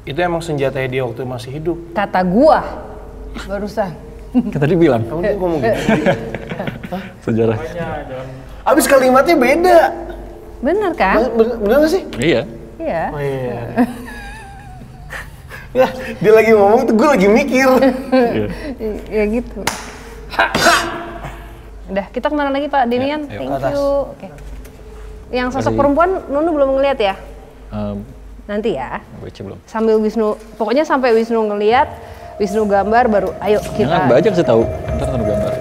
itu emang senjatanya dia waktu masih hidup. Kata gua barusan. Kan tadi bilang Kamu tuh ngomong gitu. sejarah. Abis kalimatnya beda. Bener kan? Bener gak sih? Iya. Iya. Oh iya. Ya, dia lagi ngomong tuh gue lagi mikir. Iya. Ya gitu. Udah, kita kemana lagi Pak Demian? Ya, ayo. Thank Ke atas. you. Oke. Yang sosok Tadi- perempuan Nunu belum ngeliat ya? Em, Nanti ya. baca belum? Sambil Wisnu, pokoknya sampai Wisnu ngeliat, Wisnu gambar baru ayo Jangan kita. Mbak aja kasih tahu. Ntar tanda gambar.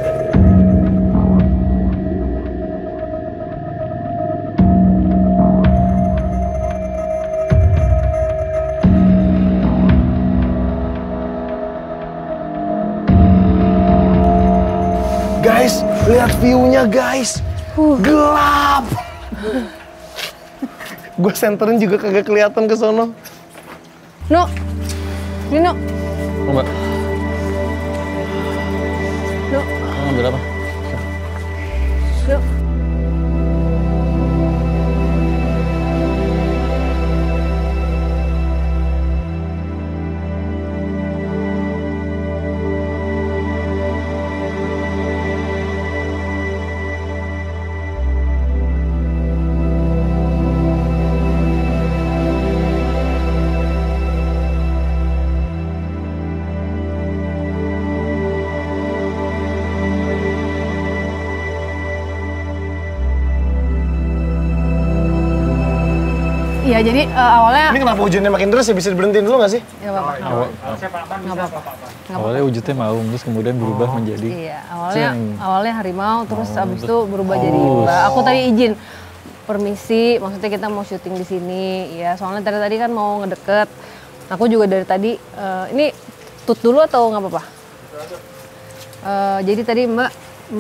Guys, lihat view-nya guys. Gelap. Gue senterin juga kagak kelihatan ke sono. No, Nino, Oh Mbak, no, mau ngambil apa? no. Iya, jadi awalnya Ini kenapa hujannya makin deras ya? Bisa diberhentiin dulu gak sih? nggak apa-apa, nggak apa-apa. Awalnya wujudnya maung, terus kemudian berubah menjadi Iya, Ceng. awalnya harimau, terus abis itu berubah jadi mbak. Aku tadi izin, permisi, maksudnya kita mau syuting di sini, ya. Soalnya tadi kan mau ngedeket. Aku juga dari tadi, ini tut dulu atau nggak apa-apa? Jadi tadi mbak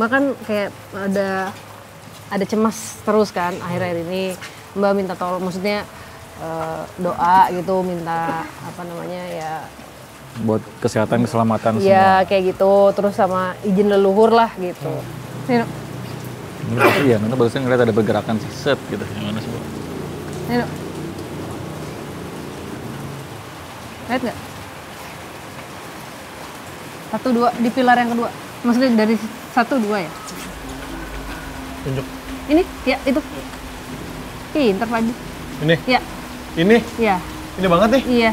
kan kayak ada cemas terus kan akhir-akhir ini. Mbak minta tolong, maksudnya doa gitu, minta apa namanya ya. buat kesehatan keselamatan semua. Iya kayak gitu, terus sama izin leluhur lah gitu. Nino, Ini pasti ya, Nona barusan ngeliat ada pergerakan set gitu. Yang mana sih? Nino. Lihat nggak? 1, 2 di pilar yang kedua. Maksudnya dari 1, 2 ya? Tunjuk. Ini, ya itu. Pinter Pak Haji. Ini, Ya, ini, iya, ini banget nih. iya.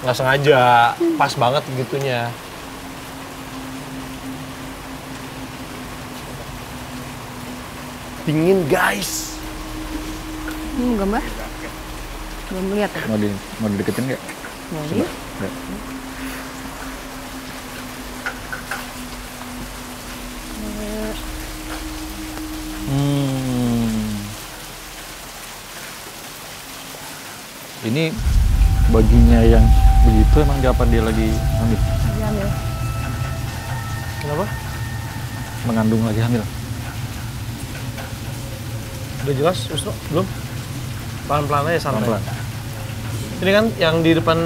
Nggak sengaja, pas banget gitunya. Dingin guys. Ini mau gambar? Belum lihat ya? Mau dideketin nggak? Mau lihat? Nggak. Ini baginya yang begitu emang kapan dia lagi hamil? Lagi hamil. Kenapa? Mengandung lagi hamil. Udah jelas, Wisnu? Belum? Pelan-pelan aja, santai. Pelan-pelan. Ini kan yang di depan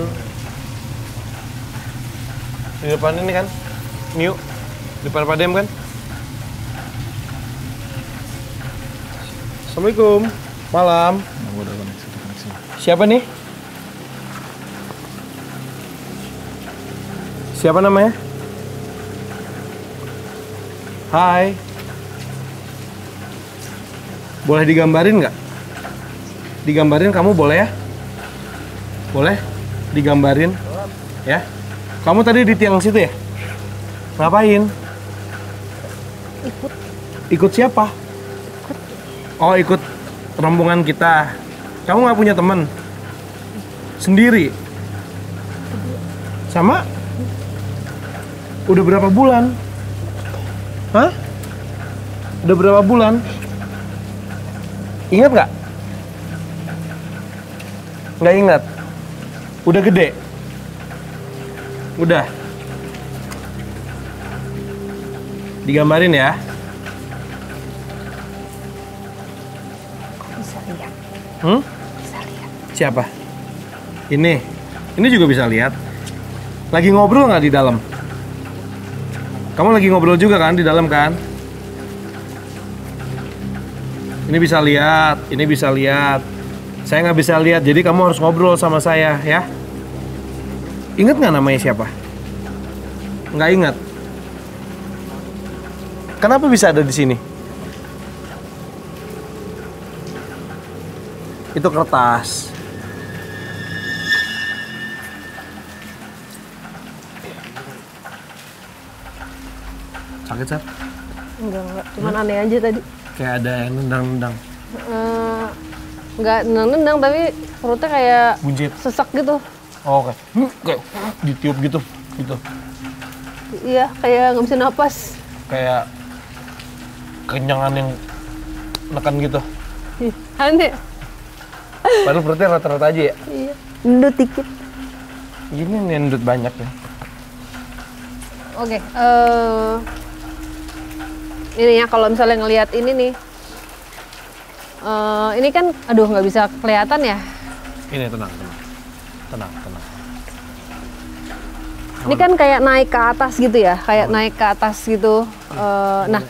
ini kan, Miu, depan Pak Dem kan. Assalamualaikum. Malam. Nah, gua udah koneksi. Siapa nih? Siapa namanya? Hai. Boleh digambarin nggak? Digambarin kamu boleh ya? Boleh? Digambarin? Ya? Kamu tadi di tiang situ ya? Ngapain? Ikut siapa? Oh, ikut rombongan kita. Kamu nggak punya teman? Sendiri? Sama? Udah berapa bulan? Hah? Udah berapa bulan? Ingat nggak? Nggak ingat? Udah gede? Udah? Digambarin ya? Bisa lihat. Bisa lihat. Siapa? Ini? Ini juga bisa lihat. Lagi ngobrol nggak di dalam? Kamu lagi ngobrol juga kan di dalam kan? Ini bisa lihat, ini bisa lihat. Saya nggak bisa lihat, jadi kamu harus ngobrol sama saya ya. Ingat nggak namanya siapa? Nggak ingat. Kenapa bisa ada di sini? Itu kertas. Sakit, Sar? Enggak. Cuman aneh aja tadi. Kayak ada yang nendang-nendang. Enggak nendang tapi perutnya kayak Buncit. sesak gitu. Oh, kayak ditiup gitu. Iya, kayak nggak bisa napas. Kayak kenyangan yang nekan gitu. Ih, aneh. Padahal perutnya rata-rata aja ya. Iya. Nendut dikit. Ini nendut banyak ya. Oke, ini ya kalau misalnya ngelihat ini nih, ini kan, aduh nggak bisa kelihatan ya. Ini tenang. Ini kan kayak naik ke atas gitu ya, kayak naik ke atas gitu. Nah,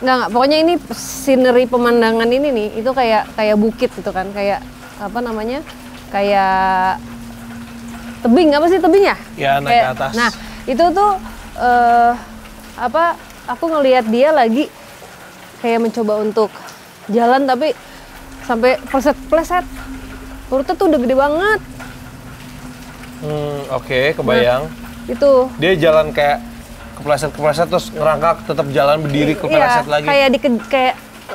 nggak, pokoknya ini scenery pemandangan ini nih, itu kayak bukit gitu kan, kayak apa namanya, kayak tebing, apa sih tebing ya? Ya, naik ke atas. Nah, itu tuh aku ngelihat dia lagi kayak mencoba untuk jalan tapi sampai pleset perutnya tuh udah gede banget. Oke, kebayang. Nah, itu Dia jalan kayak kepleset terus ngerangkak, tetap jalan berdiri kepleset lagi. Kayak kayak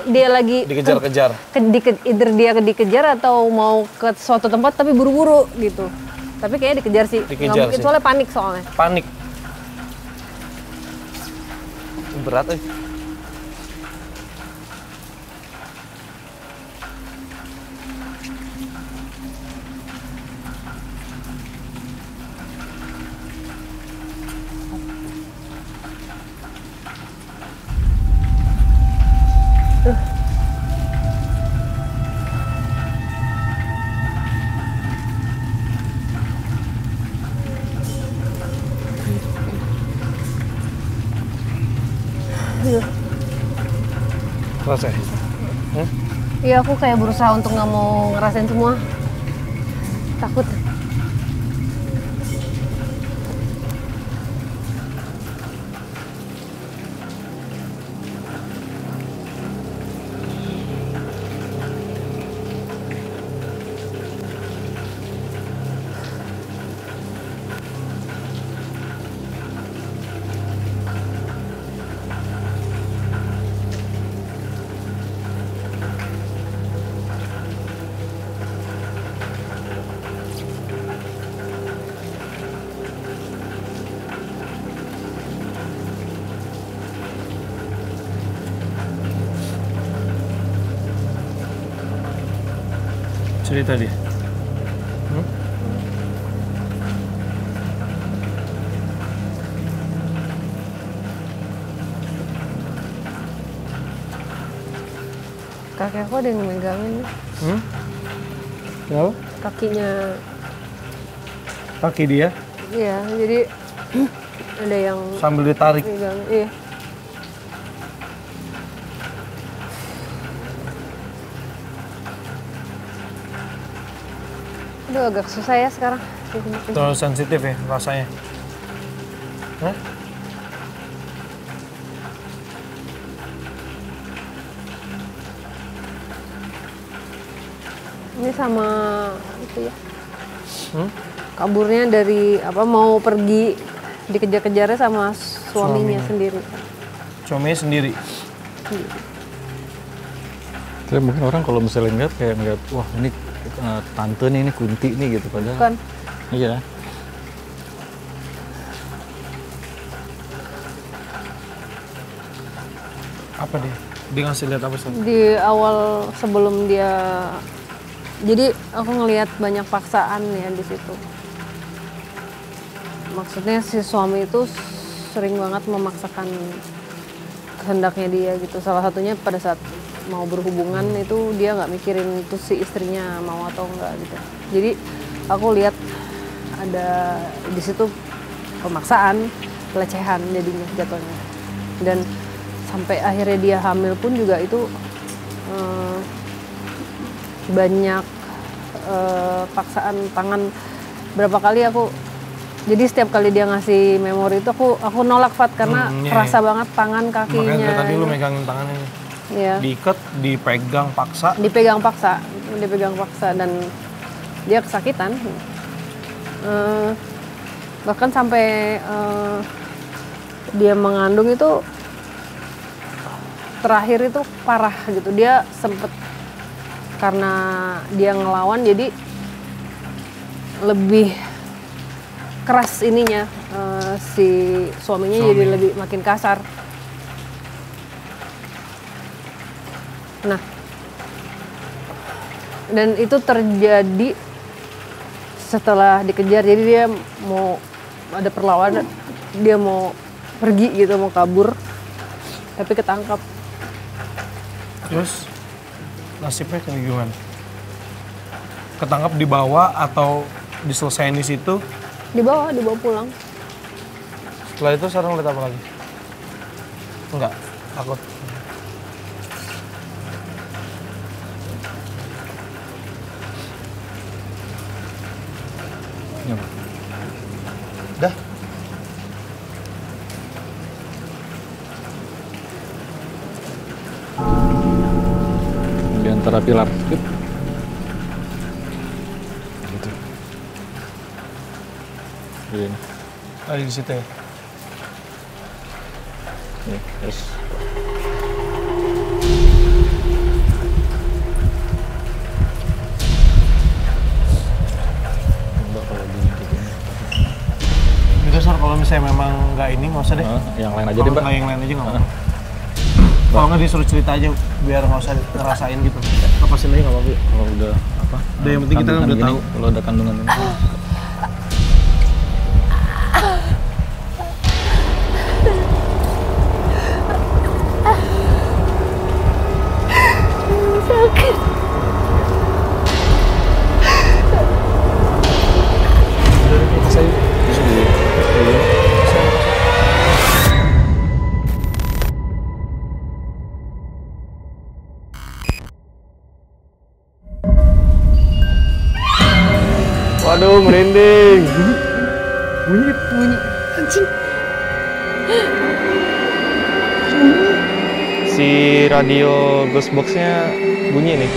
dia lagi Dikejar-kejar. either dia dikejar atau mau ke suatu tempat tapi buru-buru gitu. Tapi kayaknya dikejar sih. Nggak Dikejar mungkin, sih. soalnya panik soalnya. Panik. Berat eh. Keras ya? Iya, aku kayak berusaha untuk nggak mau ngerasain semua. Takut. Cerita dia. Kakek aku ada yang megangin Kenapa? kakinya. Kaki dia Iya, jadi ada yang sambil ditarik. megang. Iya. Aduh agak susah ya sekarang. Terlalu sensitif ya rasanya. Hah? Ini sama itu ya. Kaburnya dari apa mau pergi dikejar-kejarnya sama suaminya sendiri. Suaminya sendiri. Tapi mungkin orang kalau misalnya ngeliat kayak ngeliat, wah ini tante nih, ini Kunti nih gitu padahal. Bukan. Iya. Apa dia? Dia ngasih lihat apa sih? Di awal sebelum dia, jadi aku ngelihat banyak paksaan ya di situ. Maksudnya si suami itu sering banget memaksakan kehendaknya dia gitu. Salah satunya pada saat mau berhubungan itu dia nggak mikirin itu si istrinya mau atau enggak gitu. Jadi aku lihat ada di situ pemaksaan, pelecehan jadinya jatuhnya. Dan sampai akhirnya dia hamil pun juga itu banyak paksaan tangan. Berapa kali aku, jadi setiap kali dia ngasih memori itu aku nolak Fat karena kerasa banget tangan kakinya. Makanya tadi lu megangin tangannya nih. Iya. Diikat, dipegang paksa. Dipegang paksa dan dia kesakitan. Bahkan sampai dia mengandung itu terakhir itu parah gitu. Dia sempet karena dia ngelawan jadi lebih keras ininya, si suaminya jadi lebih makin kasar. Nah, dan itu terjadi setelah dikejar. Jadi dia mau ada perlawanan, dia mau pergi gitu, mau kabur, tapi ketangkap. Terus nasibnya kayak gimana? Ketangkap dibawa atau diselesain di situ? Dibawa pulang. Setelah itu sekarang lihat apa lagi? Enggak, takut. Dah. Di antara pilar. Yuk. Gitu. Ini. Ada di situ ya. Nih, yes. Enggak kalau di gitu. Itu Sar, kalau misalnya memang nggak ini nggak usah deh. Yang lain aja deh, Mbak. Kalau yang lain aja nggak apa-apa. Kalau nggak disuruh cerita aja biar nggak usah ngerasain gitu. Lepasin aja nggak apa-apa. Kalau udah apa? Udah, yang penting kita kandungan udah gini, tahu. Kalau udah kandungan ini. Waduh, merinding. Bunyi. Anjing. Si radio Ghostbox-nya bunyi nih.